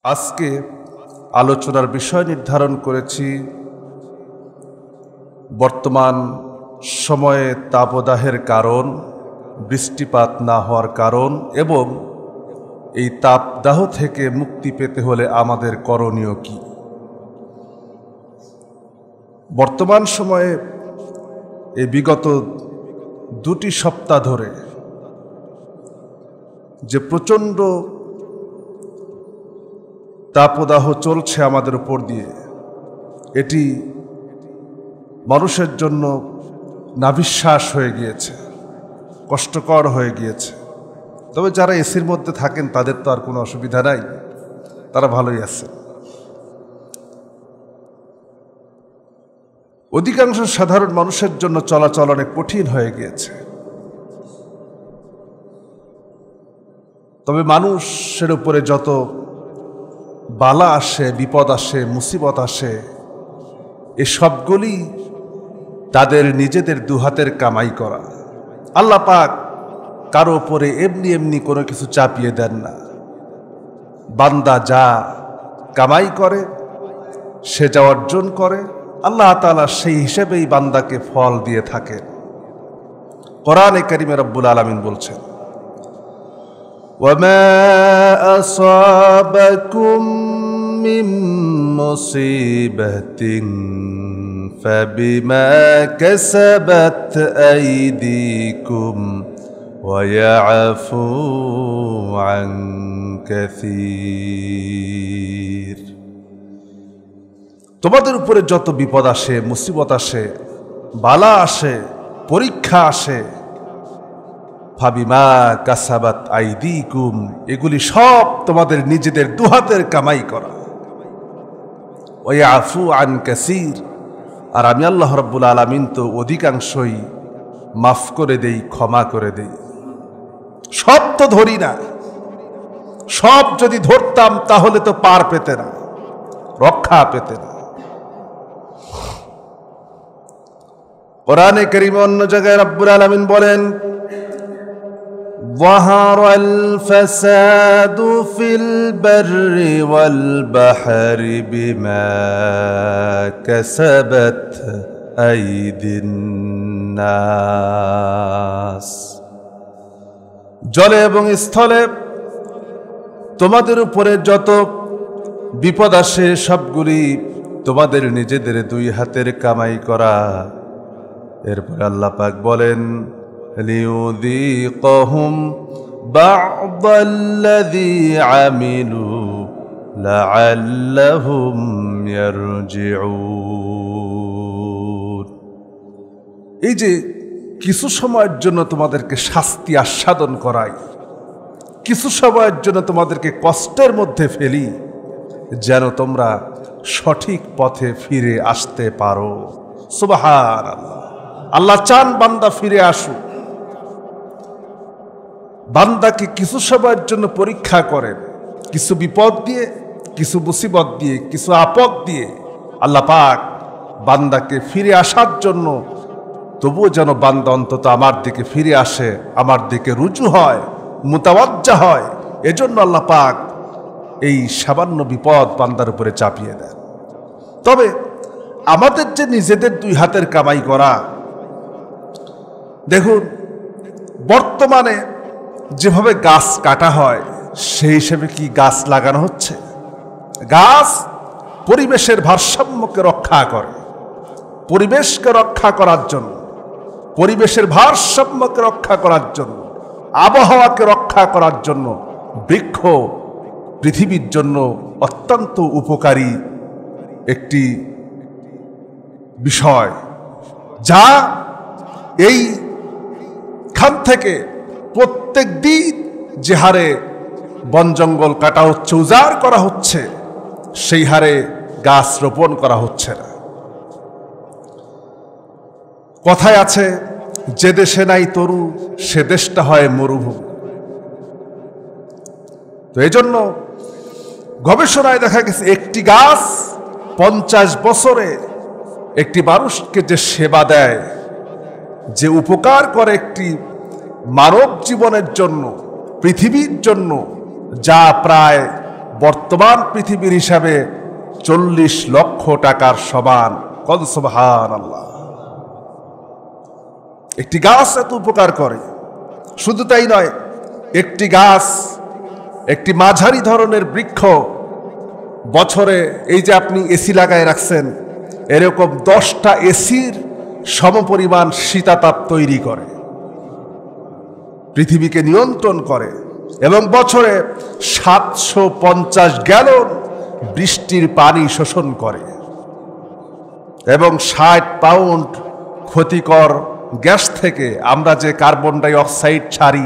আজকে আলোচনার বিষয় নির্ধারণ করেছি বর্তমান সময়ে তাপদাহের কারণ, বৃষ্টিপাত না হওয়ার কারণ এবং এই তাপদাহ থেকে মুক্তি পেতে হলে আমাদের করণীয় কি। বর্তমান সময়ে এই বিগত 2টি সপ্তাহ ধরে যে প্রচণ্ড তাপদাহ চলছে আমাদের উপর দিয়ে, এটি মানুষের জন্য নাভিশ্বাস হয়ে গিয়েছে, কষ্টকর হয়ে গিয়েছে। তবে যারা এসির মধ্যে থাকেন তাদের তো আর কোনো অসুবিধা নাই, তারা ভালোই আছে। অধিকাংশ সাধারণ মানুষের জন্য চলাচল অনেক কঠিন হয়ে গিয়েছে। তবে মানুষের উপরে যত বালা আসে, বিপদ আসে, মুসিবত আসে, এ সবগুলি তাদের নিজেদের দুহাতের কামাই করা। আল্লাহ পাক কারো উপরে এমনি এমনি কোনো কিছু চাপিয়ে দেন না। বান্দা যা কামাই করে, সে যা অর্জন করে, আল্লাহ তাআলা সেই হিসেবেই বান্দাকে ফল দিয়ে থাকেন। কোরআনে কারিমে রব্বুল আলামিন বলছেন, وَمَا أَصَابَكُم مِّن مُّصِيبَةٍ فَبِمَا كَسَبَتْ أَيْدِيكُمْ وَيَعْفُو عَن كَثِيرٍ। তোমাদের উপরে যত বিপদ আসে, মুসিবত আসে, বালা আসে, পরীক্ষা আসে, ফাবিমা কাসাবাত আইদিকুম, এগুলি সব তোমাদের নিজেদের দুহাতের কামাই করা। ওয়ায়াফু আন কাসীর, আর আমি আল্লাহ রাব্বুল আলামিন তো অধিকাংশই মাফ করে দেই, ক্ষমা করে দেই। সব তো ধরি না, সব যদি ধরতাম তাহলে তো পার পেতে না, রক্ষা পেতে না। কোরআনে কারীমে অন্য জায়গায় রাব্বুল আলামিন বলেন, ظهر الفساد في البر والبحر بما كسبت أيدي الناس। জলে এবং স্থলে তোমাদের উপরে যত বিপদ আসে সবগুলি তোমাদের নিজেদের দুই হাতের কামাই করা। এরপর আল্লাহ পাক বলেন, ليذيقهم بعض الذي عملوا لعلهم يرجعون। এই যে কিছু সময়ের জন্য তোমাদেরকে শাস্তি আস্বাদন করাই, কিছু সময়ের জন্য তোমাদেরকে কষ্টের মধ্যে ফেলি, যেন তোমরা সঠিক পথে ফিরে আসতে পারো। সুবহানাল্লাহ। আল্লাহ চান বান্দা ফিরে আসুক। বান্দাকে কিছু সময়ের জন্য পরীক্ষা করেন, কিছু বিপদ দিয়ে, কিছু মুসিবত দিয়ে, কিছু আপদ দিয়ে আল্লাহ পাক বান্দাকে ফিরে আসার জন্য, তবুও যেন বান্দা অন্তত আমার দিকে ফিরে আসে, আমার দিকে রুজু হয়, মুতাওয়াজ্জা হয়। এজন্য আল্লাহ পাক এই সামান্য বিপদ বান্দার উপরে চাপিয়ে দেন। তবে আমাদের যে নিজেদের দুই হাতের কামাই করা, দেখুন বর্তমানে যেভাবে গাছ কাটা হয় সেই হিসেবে কি গাছ লাগানো হচ্ছে? গাছ পরিবেশের ভারসাম্যকে রক্ষা করে। পরিবেশকে রক্ষা করার জন্য, পরিবেশের ভারসাম্যকে রক্ষা করার জন্য, আবহাওয়াকে রক্ষা করার জন্য বৃক্ষ পৃথিবীর জন্য অত্যন্ত উপকারী একটি বিষয়, যা এই খান থেকে প্রত্যেক দিন যে হারে বন জঙ্গল কাটা হচ্ছে, উজাড় করা হচ্ছে, সেই হারে গাছ রোপণ করা হচ্ছে না। কথায় আছে, যে দেশে নাই তরু সে দেশটা হয় মরুভূমি। তো এই জন্য গবেষণায় দেখা গেছে একটি গাছ 50 বছরে একটি মানুষকে যে সেবা দেয়, যে উপকার করে একটি মানব জীবনের জন্য, পৃথিবীর জন্য, যা প্রায় বর্তমান পৃথিবীর হিসাবে 40 লক্ষ টাকার সমান। কত সুবহানাল্লাহ। একটি গাছ এত উপকার করে। শুধু তাই নয়, একটি গাছ, একটি মাঝারি ধরনের বৃক্ষ বছরে, এই যে আপনি এসি লাগায় রাখছেন, এরকম 10টা এসির সমপরিমাণ শীতাতাপ তৈরি করে, পৃথিবীকে নিয়ন্ত্রণ করে, এবং বছরে 750 গ্যালন বৃষ্টির পানি শোষণ করে, এবং 60 পাউন্ড ক্ষতিকর গ্যাস থেকে আমরা যে কার্বন ডাই অক্সাইড ছাড়ি,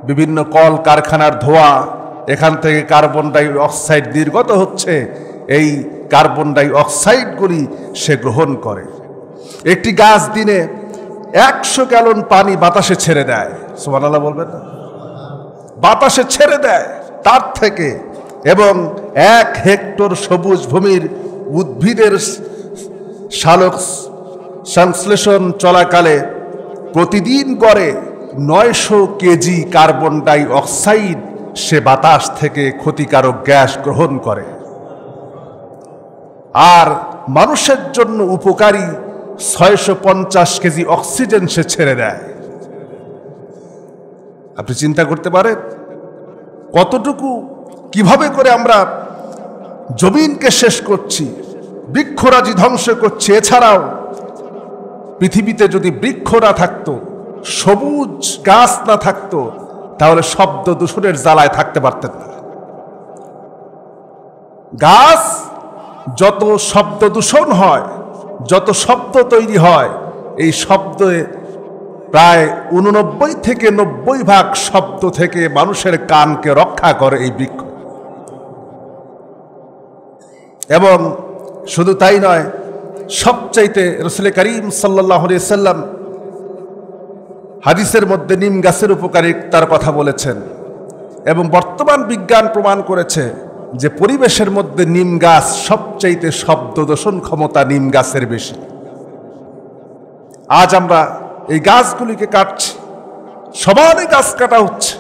বিভিন্ন কল কারখানার ধোঁয়া, এখান থেকে কার্বন ডাই অক্সাইড নির্গত হচ্ছে, এই কার্বন ডাই অক্সাইডগুলি সে গ্রহণ করে। একটি গাছ দিনে 100 গ্যালন পানি বাতাসে ছেড়ে দেয়। সুবহানাল্লাহ বলবেন না? বাতাসে ছেড়ে দেয় তার থেকে, এবং 1 হেক্টর সবুজ ভূমির উদ্ভিদের সালোক সংশ্লেষণ চলাকালে প্রতিদিন গড়ে 900 কেজি কার্বন ডাই অক্সাইড সে বাতাস থেকে ক্ষতিকারক গ্যাস গ্রহণ করে। আর মানুষের জন্য উপকারী 650 কেজি অক্সিজেন সে ছেড়ে দেয়। আপনি চিন্তা করতে পারেন কতটুকু, কিভাবে করে আমরা জমিনকে শেষ করছি, বৃক্ষরাজি ধ্বংস করছি। এছাড়াও পৃথিবীতে যদি বৃক্ষ না থাকতো, সবুজ গাছ না থাকতো, তাহলে শব্দ দূষণের জ্বালায় থাকতে পারতেন না। গাছ, যত শব্দ দূষণ হয়, যত শব্দ তৈরি হয়, এই শব্দে প্রায় 89 থেকে 90% শব্দ থেকে মানুষের কানকে রক্ষা করে এই বৃক্ষ। এবং শুধু তাই নয়, সবচাইতে রাসূল করিম সাল্লাল্লাহু আলাইহি সাল্লাম হাদিসের মধ্যে নিম গাছের উপকারিতার কথা বলেছেন, এবং বর্তমান বিজ্ঞান প্রমাণ করেছে যে পরিবেশের মধ্যে নিম গাছ সবচাইতে শব্দ দূষণ ক্ষমতা নিম গাছের বেশি। আজ আমরা এই গাছগুলিকে কাটছি, সমানে গাছ কাটা হচ্ছে,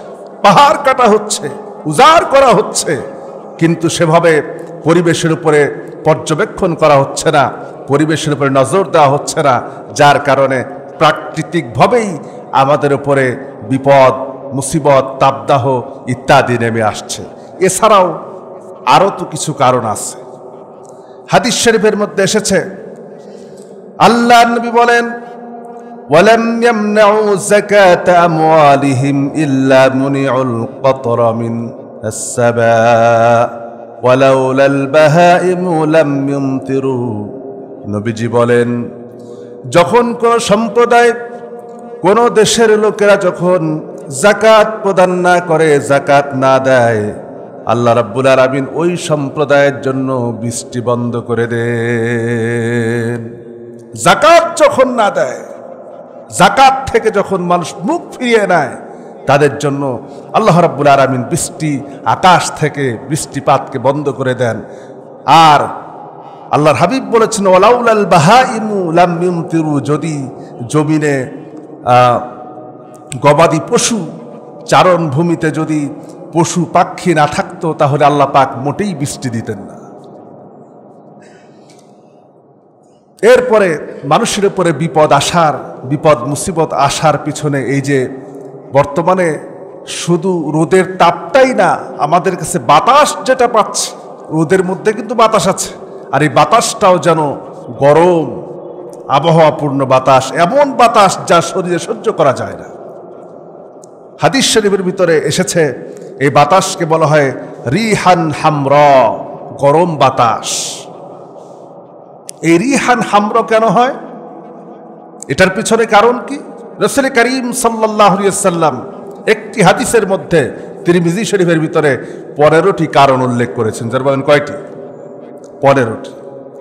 পাহাড় কাটা হচ্ছে, উজাড় করা হচ্ছে, কিন্তু সেভাবে পরিবেশের উপরে পর্যবেক্ষণ করা হচ্ছে না, পরিবেশের উপরে নজর দেওয়া হচ্ছে না, যার কারণে প্রাকৃতিকভাবেই আমাদের উপরে বিপদ, মুসিবত, তাপদাহ ইত্যাদি নেমে আসছে। এছাড়াও আরও তো কিছু কারণ আছে। হাদিস শরীফের মধ্যে এসেছে, আল্লাহ নবী বলেন, ওয়ালাম ইয়ামনাউ যাকাত আমওয়ালিহিম ইল্লা মুনিউল কতরা মিন আস-সাবা ওয়ালাউলাল বাহাইমু লাম ইউমতিরু। নবীজি বলেন, যখন কোন সম্প্রদায়, কোন দেশের লোকেরা যখন যাকাত প্রদান না করে, যাকাত না দেয়, আল্লাহ রাব্বুল আলামিন ওই সম্প্রদায়ের জন্য বৃষ্টি বন্ধ করে দেন। যাকাত যখন না দেয়, যাকাত থেকে যখন মানুষ মুখ ফিরিয়ে নেয়, তাদের জন্য আল্লাহ রাব্বুল আলামিন বৃষ্টি, আকাশ থেকে বৃষ্টিপাতকে বন্ধ করে দেন। আর আল্লাহর হাবিব বলেছেন, ওয়ালাউলাল বাহাইমু লাম ইউমতিরু, যদি জমিনে গবাদি পশু, চারণ ভূমিতে যদি পশু পাখি না থাকতো, তাহলে আল্লাহ পাক মোটেই বৃষ্টি দিতেন না। এরপরে মানুষের উপরে বিপদ মুসিবত আসার পিছনে এই যে বর্তমানে শুধু রোদের তাপটাই না, আমাদের কাছে বাতাস যেটা পাচ্ছে, রোদের মধ্যে কিন্তু বাতাস আছে, আর এই বাতাসটাও যেন গরম আবহাওয়াপূর্ণ বাতাস, এমন বাতাস যা শরীরে সহ্য করা যায় না। হাদিস শরীফের ভিতরে এসেছে, এই বাতাসকে বলা হয় রিহান হামরা, গরম বাতাস। এই রিহান হামরা কেন হয়? এটার পিছনে কারণ কি? রাসূল করিম সাল্লাল্লাহু আলাইহি ওয়াসাল্লাম একটি হাদিসের মধ্যে, তিরমিজি শরীফের ভিতরে 15টি কারণ উল্লেখ করেছেন। যার বলেন কয়টি? 15টি।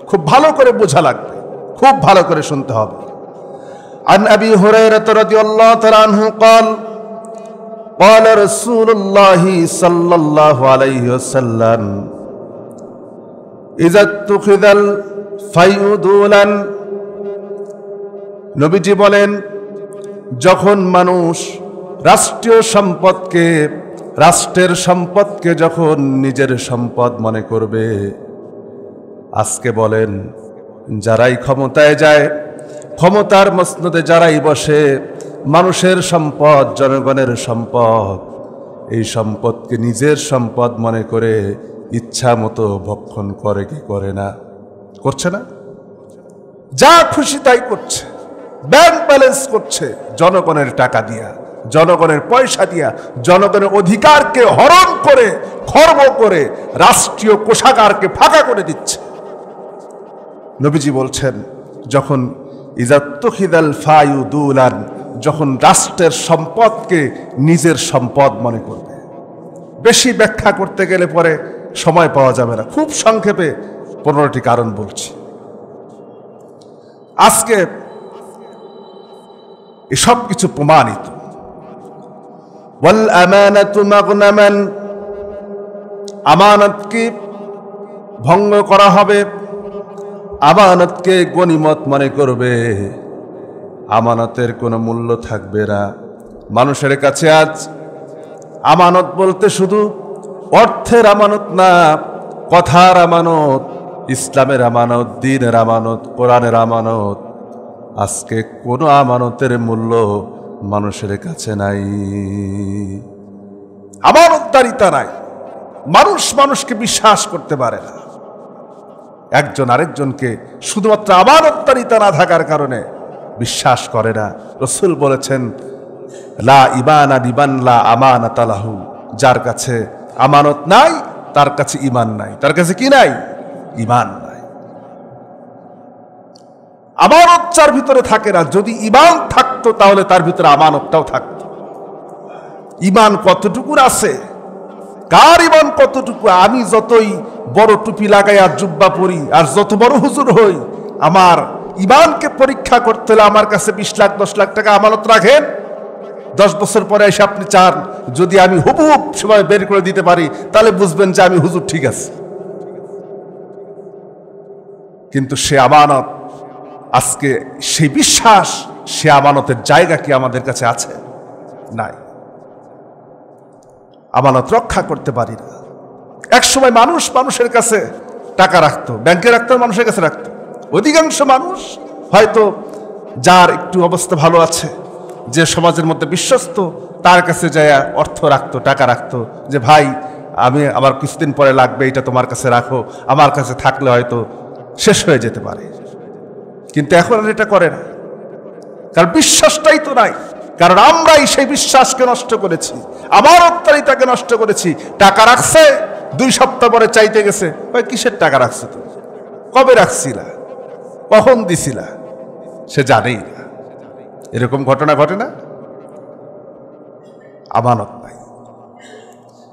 খুব ভালো করে বোঝা লাগবে, খুব ভালো করে শুনতে হবে। আন আবি হুরায়রা রাদিয়াল্লাহু তাআলা আনহু قال قال رسول الله صلى الله عليه وسلم إذا اتخذ الفيء دولا। নবীজি বলেন, যখন মানুষ রাষ্ট্রীয় সম্পদকে রাষ্ট্রের সম্পদকে যখন নিজের সম্পদ মনে করবে, আজকে বলেন যারাই ক্ষমতায় যায়, ক্ষমতার মসনদে যারাই বসে, মানুষের সম্পদ, জনগণের সম্পদ, এই সম্পদকে নিজের সম্পদ মনে করে ইচ্ছা মতো ভক্ষণ করে কি করে না? করছে না? যা খুশি তাই করছে, ব্যাংক ব্যালেন্স করছে জনগণের টাকা দিয়া, জনগণের পয়সা দিয়া, জনগণের অধিকারকে হরণ করে, খর্ব করে রাষ্ট্রীয় কোষাগারকে ফাঁকা করে দিচ্ছে। নবীজি বলছেন, যখন ইজাত্তুখিদাল ফায়ুদুলান, যখন রাষ্ট্রের সম্পদকে নিজের সম্পদ মনে করবে। বেশি ব্যাখ্যা করতে গেলে পরে সময় পাওয়া যাবে না, খুব সংক্ষেপে 15টি কারণ বলছি। আজকে এসব কিছু প্রমাণিত। ওয়াল আমানাতু মাগনামান, আমানতকে ভঙ্গ করা হবে, আমানতকে গনিমত মনে করবে, আমানতের কোনো মূল্য থাকবে না মানুষের কাছে। আজ আমানত বলতে শুধু অর্থের আমানত না, কথার আমানত, ইসলামের আমানত, দ্বীনের আমানত, কোরআনের আমানত। আজকে কোনো আমানতের মূল্য মানুষের কাছে নাই, আমানতদারিতা নাই। মানুষ মানুষকে বিশ্বাস করতে পারে না, একজন আরেকজনকে শুধুমাত্র আমানতদারিতা না থাকার কারণে বিশ্বাস করে না। রাসূল বলেছেন, লা ইমানা লিমান লা আমানাতা লাহু, যার কাছে আমানত নাই তার কাছে ঈমান নাই। তার কাছে কি নাই? ঈমান নাই। আমানত যার ভিতরে থাকে না, যদি ঈমান থাকতো তাহলে তার ভিতরে আমানতটাও থাকতো। ঈমান কতটুকু আছে, কার ঈমান কতটুকু? আমি যতই বড় টুপি লাগাই আর জুব্বা পরি আর যত বড় হুজুর হই, আমার ঈমানকে পরীক্ষা করতে হলে আমার কাছে 20 লাখ 10 লাখ টাকা আমানত রাখেন, 10 বছর পরে এসে আপনি চান যদি আমি হুবহুব সময় বের করে দিতে পারি, তাহলে বুঝবেন যে আমি হুজুর ঠিক আছে। কিন্তু সে আমানত, আজকে সেই বিশ্বাস, সে আমানতের জায়গা কি আমাদের কাছে আছে? নাই। আমানত রক্ষা করতে পারি না। এক সময় মানুষ মানুষের কাছে টাকা রাখতো, ব্যাংকে রাখতো, মানুষের কাছে রাখতো। অধিকাংশ মানুষ হয়তো যার একটু অবস্থা ভালো আছে, যে সমাজের মধ্যে বিশ্বস্ত, তার কাছে যায় অর্থ রাখতো, টাকা রাখতো, যে ভাই আমি আমার কিছুদিন পরে লাগবে, এটা তোমার কাছে রাখো, আমার কাছে থাকলে হয়তো শেষ হয়ে যেতে পারে। কিন্তু এখন আর এটা করে না, কারণ বিশ্বাসটাই তো নাই। কারণ আমরাই সেই বিশ্বাসকে নষ্ট করেছি, আমানতদারিতাকে নষ্ট করেছি। টাকা রাখছে, 2 সপ্তাহ পরে চাইতে গেছে, ভাই কিসের টাকা রাখছে তুমি, কবে রাখছিলা, কখন দিছিলা, সে জানেই না। এরকম ঘটনা ঘটে না? আমানত নাই।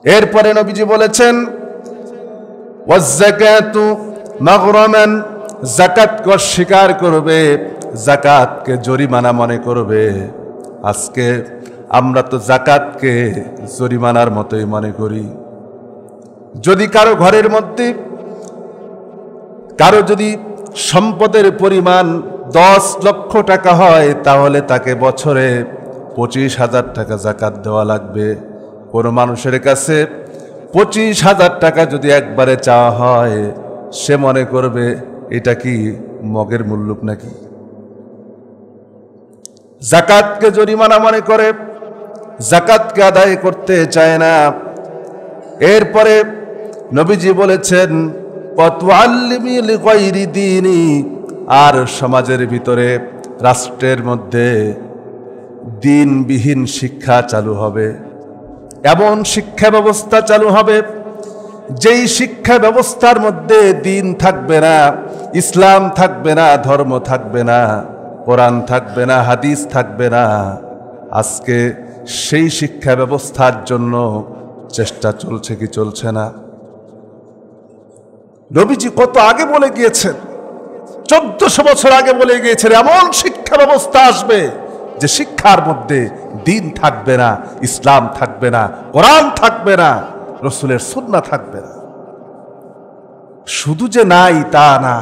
এরপরে নবীজি বলেছেন, ওয়াজ-যাকাতু মাগরামান, যাকাতকে অস্বীকার করবে, যাকাতকে জরিমানা মনে করবে। আজকে আমরা তো যাকাতকে জরিমানার মতোই মনে করি। যদি কারো ঘরের মধ্যে কারো যদি সম্পদের পরিমাণ 10 লক্ষ টাকা হয়, তাহলে তাকে বছরে 25,000 টাকা যাকাত দেওয়া লাগবে। কোনো মানুষের কাছে 25,000 টাকা যদি একবারে চাওয়া হয়, সে মনে করবে এটা কি মগের মুল্লুক নাকি? যাকাতকে জরিমানা মনে করে, যাকাতকে আদায় করতে চায় না। এরপরে নবীজি বলেছেন, ওয়াতুআল্লিমি লিগাইরি দীনি, আর সমাজের ভিতরে, রাষ্ট্রের মধ্যে দ্বীনবিহীন শিক্ষা চালু হবে। এমন শিক্ষা ব্যবস্থা চালু হবে যেই শিক্ষা ব্যবস্থার মধ্যে দ্বীন থাকবে না, ইসলাম থাকবে না, ধর্ম থাকবে না, কোরআন থাকবে না, হাদিস থাকবে না। আজকে সেই শিক্ষা ব্যবস্থার জন্য চেষ্টা চলছে কি চলছে না? নবীজি কত আগে বলে গিয়েছেন, 1400 বছর আগে বলে গিয়েছেন, এমন শিক্ষা ব্যবস্থা আসবে যে শিক্ষার মধ্যে দ্বীন থাকবে না, ইসলাম থাকবে না, কোরআন থাকবে না, রাসূলের সুন্নাহ থাকবে না। শুধু যে নাই তা না,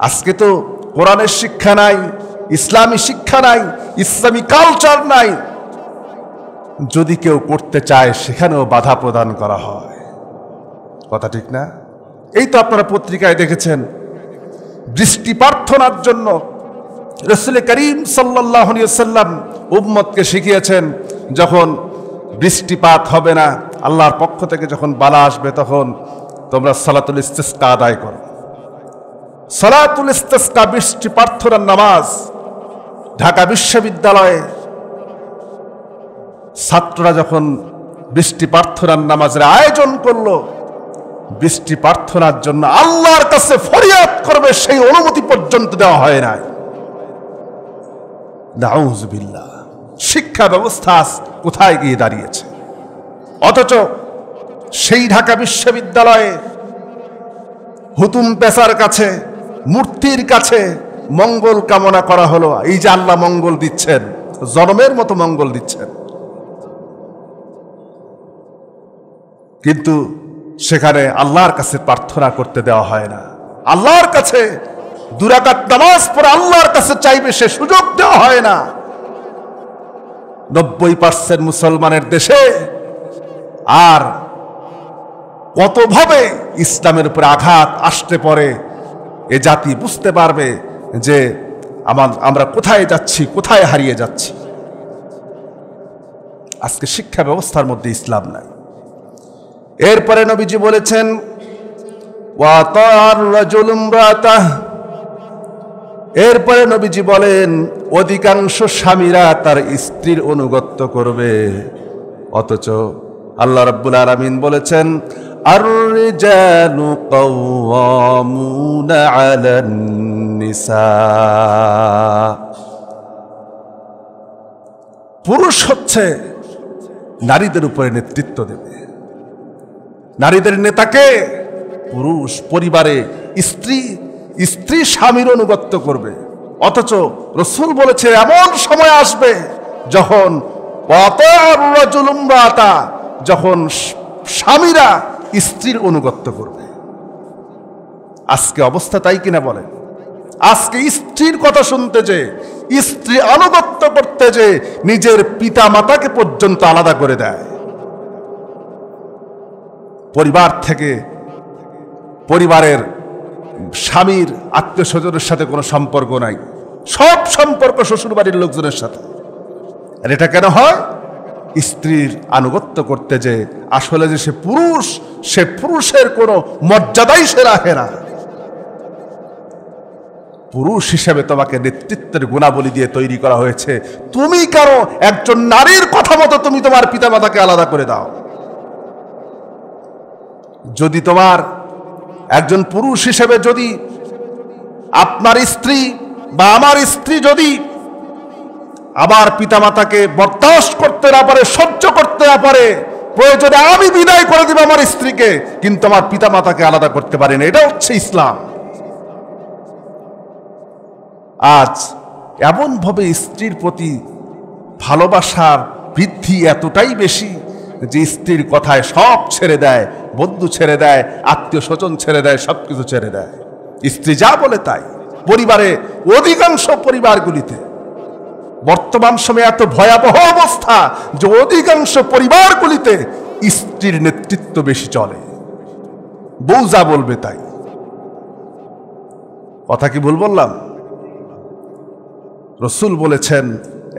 আজকে তো কোরআনের শিক্ষা নাই, ইসলামী শিক্ষা নাই, ইসলামী কালচার নাই। যদি কেউ করতে চায় সেখানেও বাধা প্রদান করা হয়। কথা ঠিক না? এই তো আপনারা পত্রিকায় দেখেছেন, বৃষ্টি প্রার্থনার জন্য রাসূল করিম সাল্লাল্লাহু আলাইহি ওয়াসাল্লাম উম্মতকে শিখিয়েছেন, যখন বৃষ্টিপাত হবে না, আল্লাহর পক্ষ থেকে যখন বালা আসবে, তখন তোমরা সালাতুল ইস্তিসকা আদায় করো। সালাতুল ইস্তিসকা বৃষ্টি প্রার্থনার নামাজ ঢাকা বিশ্ববিদ্যালয়ে ছাত্ররা যখন বৃষ্টি প্রার্থনার নামাজের আয়োজন করলো, বৃষ্টি প্রার্থনার জন্য আল্লাহর কাছে ফরিয়াদ করবে সেই অনুমতি পর্যন্ত দেওয়া হয় না। নাউযুবিল্লাহ। শিক্ষা ব্যবস্থা কোথায় গিয়ে দাঁড়িয়েছে? অথচ সেই ঢাকা বিশ্ববিদ্যালয়ে হুতুম পেশার কাছে, মূর্তির কাছে মঙ্গল কামনা করা হলো। এই যে আল্লাহ মঙ্গল দিচ্ছেন, জনমের মতো মঙ্গল দিচ্ছেন, কিন্তু সেখানে আল্লাহর কাছে প্রার্থনা করতে দেওয়া হয় না। আল্লাহর কাছে 2 রাকাত নামাজ পড়ে আল্লাহর কাছে চাইবে সে সুযোগ দেওয়া হয় না। 90% মুসলমানের দেশে আর কতভাবে ইসলামের উপরে আঘাত আসতে পারে এ জাতি বুঝতে পারবে যে আমরা কোথায় যাচ্ছি, কোথায় হারিয়ে যাচ্ছি। আজকে শিক্ষা ব্যবস্থার মধ্যে ইসলাম নাই। এরপরে নবীজি বলেছেন, ওয়াতার রাজুল ইমরাতাহ, এরপরে নবীজি বলেন অধিকাংশ স্বামীরা তার স্ত্রীর অনুগত্য করবে, অথচ আল্লাহ রাব্বুল আলামিন বলেছেন আর-রিজালু কাওয়ামুনা আলান নিসা, পুরুষ হচ্ছে নারীদের উপরে নেতৃত্ব দেবে। নারীদের নেতাকে পুরুষ, পরিবারে স্ত্রী স্বামীর অনুগত্য করবে। অথচ রাসূল বলেছে এমন সময় আসবে যখন যখন স্বামীরা স্ত্রীর অনুগত্য করবে। আজকে অবস্থা তাই কিনা বলেন? আজকে স্ত্রীর কথা শুনতে যে, স্ত্রী আনুগত্য করতে যে নিজের পিতা মাতাকে পর্যন্ত আলাদা করে দেয়। পরিবার থেকে, পরিবারের স্বামীর আত্মীয় স্বজনের সাথে কোনো সম্পর্ক নাই, সব সম্পর্ক শ্বশুর বাড়ির লোকজনের সাথে। আর এটা কেন হয়? স্ত্রীর আনুগত্য করতে যে আসলে যে সে পুরুষ, সে পুরুষের কোনো মর্যাদাই সে রাখে না। পুরুষ হিসেবে তোমাকে নেতৃত্বের গুণাবলী দিয়ে তৈরি করা হয়েছে, তুমি কেন একজন নারীর কথা মতো তুমি তোমার পিতামাতাকে আলাদা করে দাও? যদি তোমার একজন পুরুষ হিসেবে যদি আপনার স্ত্রী বা আমার স্ত্রী যদি আমার পিতামাতাকে বরদাস্ত করতে না পারে, সহ্য করতে না পারে, প্রয়োজনে আমি বিদায় করে দিব আমার স্ত্রীকে, কিন্তু আমার পিতামাতাকে আলাদা করতে পারে না, এটা হচ্ছে ইসলাম। আজ এমনভাবে স্ত্রীর প্রতি ভালোবাসার বৃদ্ধি এতটাই বেশি যে স্ত্রীর কথায় সব ছেড়ে দেয়, বন্ধু ছেড়ে দেয়, আত্মীয় স্বজন ছেড়ে দেয়, সবকিছু ছেড়ে দেয়। স্ত্রী যা বলে তাই। পরিবারে, অধিকাংশ পরিবারগুলিতে বর্তমান সময়ে এত ভয়াবহ অবস্থা যে অধিকাংশ পরিবারগুলিতে স্ত্রীর নেতৃত্ব বেশি চলে। বউ যা বলবে তাই। কথা কি ভুল বললাম? রাসূল বলেছেন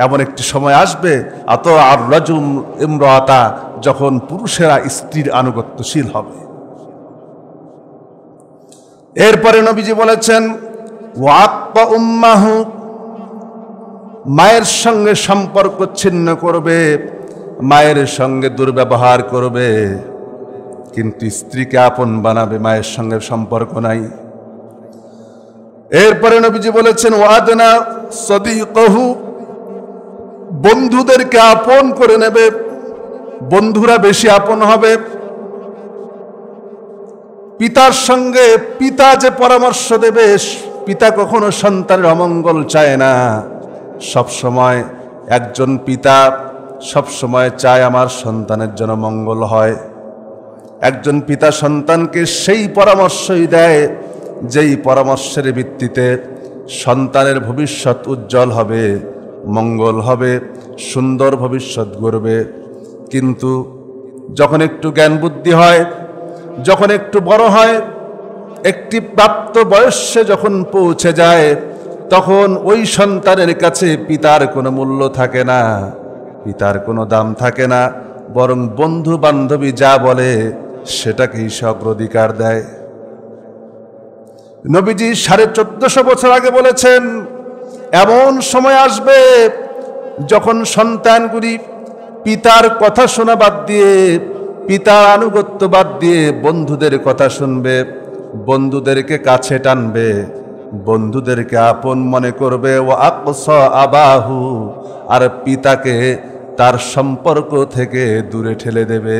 এমন একটি সময় আসবে আত আর রাজুল ইমরাতা, যখন পুরুষেরা স্ত্রীর আনুগত্যশীল হবে। এরপরে নবীজি বলেছেন ওয়াক্কা উম্মাহু, মায়ের সঙ্গে সম্পর্ক ছিন্ন করবে, মায়ের সঙ্গে দুর্ব্যবহার করবে, কিন্তু স্ত্রীকে আপন বানাবে, মায়ের সঙ্গে সম্পর্ক নাই। এরপরে নবীজি বলেছেন ওয়াদনা সাদিকাহু, বন্ধুদেরকে আপন করে নেবে, বন্ধুরা বেশি আপন হবে। পিতার সঙ্গে পিতা যে পরামর্শ দেবে, পিতা কখনো সন্তানের অমঙ্গল চায় না। সব সময় একজন পিতা সব সময় চায় আমার সন্তানের যেন মঙ্গল হয়। একজন পিতা সন্তানকে সেই পরামর্শই দেয় যেই পরামর্শের ভিত্তিতে সন্তানের ভবিষ্যৎ উজ্জ্বল হবে, মঙ্গল হবে, সুন্দর ভবিষ্যৎ গড়বে। কিন্তু যখন একটু জ্ঞান বুদ্ধি হয়, যখন একটু বড় হয়, একটি প্রাপ্ত বয়সে যখন পৌঁছে যায়, তখন ওই সন্তানের কাছে পিতার কোনো মূল্য থাকে না, পিতার কোনো দাম থাকে না, বরং বন্ধু বান্ধবী যা বলে সেটাকেই সে অগ্রাধিকার দেয়। নবীজি 1450 বছর আগে বলেছেন, এমন সময় আসবে যখন সন্তানগুলি পিতার কথা শোনা বাদ দিয়ে, পিতার আনুগত্য বাদ দিয়ে বন্ধুদের কথা শুনবে, বন্ধুদেরকে কাছে টানবে, বন্ধুদেরকে আপন মনে করবে। ও আকসা আবাহু, আর পিতাকে তার সম্পর্ক থেকে দূরে ঠেলে দেবে।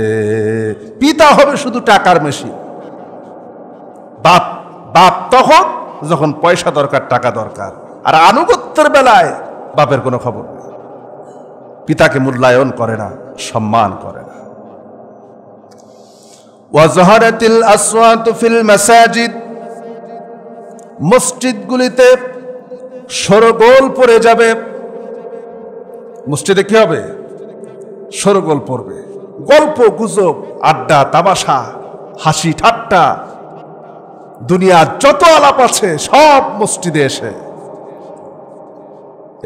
পিতা হবে শুধু টাকার মেশিন। বাপ বাপ তখন যখন পয়সা দরকার, টাকা দরকার। আর আনুগত্যের বেলায় বাপের কোনো খবর নেই, পিতাকে মূল্যায়ন করে না, সম্মান করে না। ওয়াজহারাতিল আসওয়াতু ফিল মাসাজিদ, মসজিদগুলিতে শোরগোল পড়ে যাবে। মসজিদে কি হবে? শোরগোল পড়বে, গল্প গুজব, আড্ডা তামাশা, হাসি ঠাট্টা, দুনিয়ার যত আলাপ আছে সব মসজিদে এসে।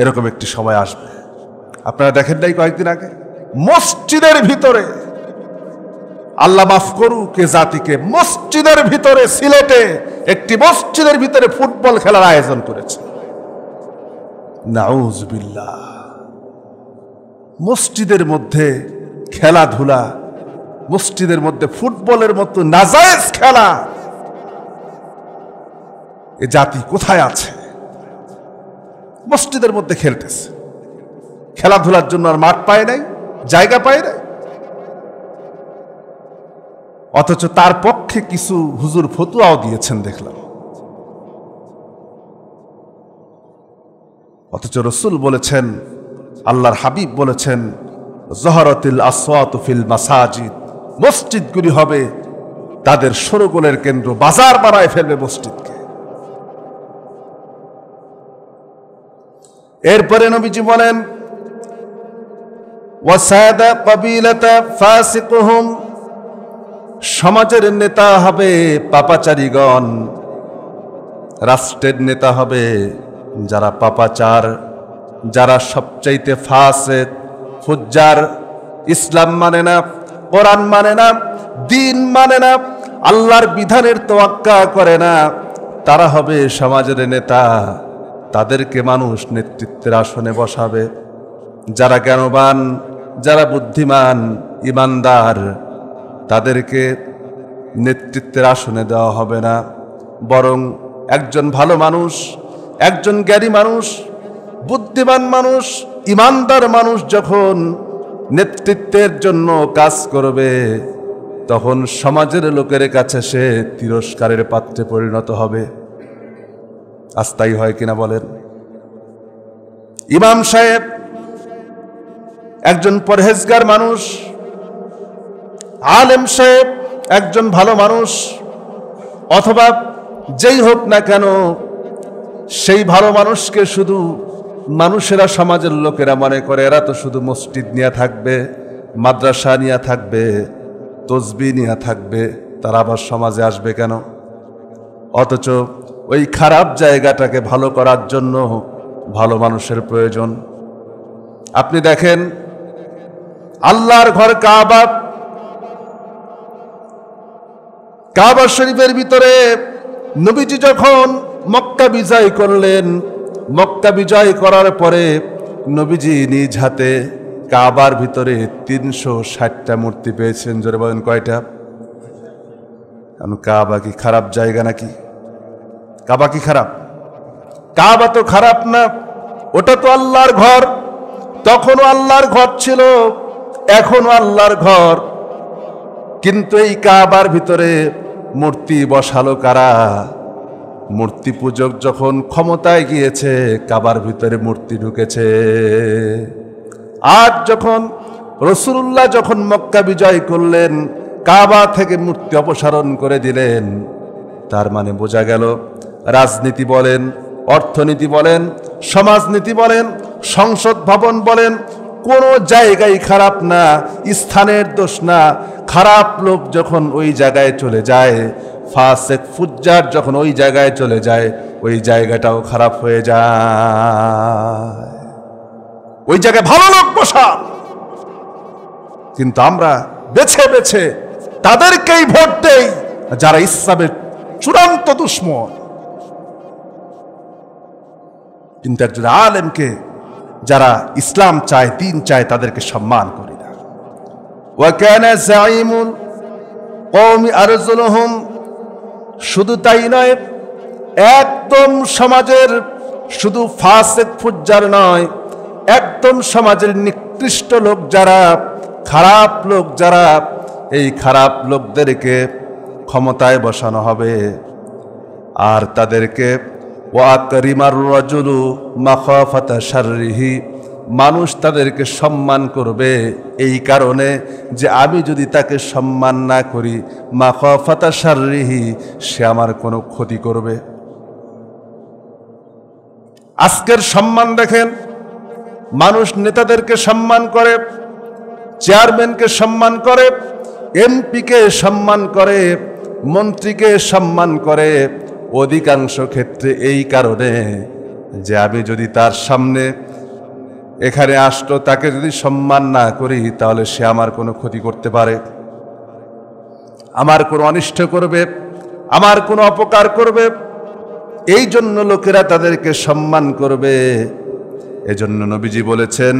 এরকম একটি সময় আসবে, আপনারা দেখেন নাই কয়েকদিন আগে মসজিদের ভিতরে, আল্লাহ মাফ করুক এ জাতিকে, মসজিদের ভিতরে, সিলেটে একটি মসজিদের ভিতরে ফুটবল খেলার আয়োজন করেছে। নাউজুবিল্লাহ। মসজিদের মধ্যে খেলাধুলা, মসজিদের মধ্যে ফুটবলের মতো নাজায়েজ খেলা, এ জাতি কোথায় আছে? মসজিদের মধ্যে খেলতেছে, খেলাধুলার জন্য আর মাঠ পায় নাই, জায়গা পায় নাই। অথচ তার পক্ষে কিছু হুজুর ফতুয়াও দিয়েছেন দেখলাম। অথচ রসুল বলেছেন, আল্লাহর হাবিব বলেছেন, জহরাতিল আসওয়াতু ফিল মাসাজিদ, মসজিদগুলি হবে তাদের শোরগোলের কেন্দ্র, বাজার বানায় ফেলবে মসজিদকে। এরপরে নবীজি বলেন, ওয়াসাদা কাবিলাতা ফাসিকুহুম, সমাজের নেতা হবে পাপাচারীগণ, রাষ্ট্রের নেতা হবে যারা পাপাচার, যারা সবচাইতে ফাসিক, ফুজ্জার, ইসলাম মানে না, কোরআন মানে না, দিন মানে না, আল্লাহর বিধানের তোয়াক্কা করে না, তারা হবে সমাজের নেতা। তাদেরকে মানুষ নেতৃত্বের আসনে বসাবে। যারা জ্ঞানবান, যারা বুদ্ধিমান, ইমানদার, তাদেরকে নেতৃত্বের আসনে দেওয়া হবে না, বরং একজন ভালো মানুষ, একজন জ্ঞানী মানুষ, বুদ্ধিমান মানুষ, ইমানদার মানুষ যখন নেতৃত্বের জন্য কাজ করবে, তখন সমাজের লোকের কাছে সে তিরস্কারের পাত্রে পরিণত হবে। আজ তাই হয় কিনা বলেন? ইমাম সাহেব একজন পরহেজগার মানুষ, আলেম সাহেব একজন ভালো মানুষ, অথবা যেই হোক না কেন, সেই ভালো মানুষকে শুধু মানুষেরা, সমাজের লোকেরা মনে করে এরা তো শুধু মসজিদ নিয়ে থাকবে, মাদ্রাসা নিয়ে থাকবে, তসবিহ নিয়ে থাকবে, তারা আবার সমাজে আসবে কেন? অথচ ওই খারাপ জায়গাটাকে ভালো করার জন্য ভালো মানুষের প্রয়োজন। আপনি দেখেন আল্লাহর ঘর কাবা, কাবা শরীফের ভিতরে নবীজি যখন মক্কা বিজয় করলেন, মক্কা বিজয় করার পরে নবীজি নিজ হাতে কাবার ভিতরে 360টা মূর্তি পেয়েছেন। জোরে বলেন কয়টা? কাবা কি খারাপ জায়গা নাকি? কাবা কি খারাপ? কাবা তো খারাপ না, ওটা তো আল্লাহর ঘর। তখনও আল্লাহর ঘর ছিল, এখনো আল্লাহর ঘর। কিন্তু এই কাবার ভিতরে মূর্তি বসালো কারা? মূর্তি পূজক যখন ক্ষমতায় গিয়েছে, কাবার ভিতরে মূর্তি ঢুকেছে। আজ যখন রাসূলুল্লাহ যখন মক্কা বিজয় করলেন, কাবা থেকে মূর্তি অপসারণ করে দিলেন, তার মানে বোঝা গেল রাজনীতি বলেন, অর্থনীতি বলেন, সমাজনীতি বলেন, সংসদ ভবন বলেন, কোনো জায়গায় খারাপ না, স্থানের দোষ না। খারাপ লোক যখন ওই জায়গায় চলে যায়, ফাসিক ফুজ্জার যখন ওই জায়গায় চলে যায়, ওই জায়গাটাও খারাপ হয়ে যায়। ওই জায়গায় ভালো লোক বসা, কিন্তু আমরা বেছে বেছে তাদেরকেই ভোট দেই যারা ইসলামের চূড়ান্ত দুশমন। কিন্তু একজন আলেমকে যারা ইসলাম চায়, দিন চায়, তাদেরকে সম্মান করি না। ওয়াকানা যাইমুল কওমি আরজুলুহুম, শুধু তাই নয়, একদম সমাজের শুধু ফাসিক ফুজ্জার নয়, একদম সমাজের নিকৃষ্ট লোক যারা, খারাপ লোক যারা, এই খারাপ লোকদেরকে ক্ষমতায় বসানো হবে। আর তাদেরকে ওয়াকরিমার রাজুলু মাখাফাতা শাররিহি, মানুষ তাদেরকে সম্মান করবে এই কারণে যে আমি যদি তাকে সম্মান না করি, মাখাফাতা শাররিহি, সে আমার কোনো ক্ষতি করবে। আজকের সম্মান দেখেন, মানুষ নেতাদেরকে সম্মান করে, চেয়ারম্যানকে সম্মান করে, এমপিকে সম্মান করে, মন্ত্রীকে সম্মান করে, অধিকাংশ ক্ষেত্রে এই কারণে যে আমি যদি তার সামনে এখানে আসলো, তাকে যদি সম্মান না করি, তাহলে সে আমার কোনো ক্ষতি করতে পারে, আমার কোনো অনিষ্ট করবে, আমার কোনো অপকার করবে। এই জন্য লোকেরা তাদেরকে সম্মান করবে। এজন্য নবীজি বলেছেন,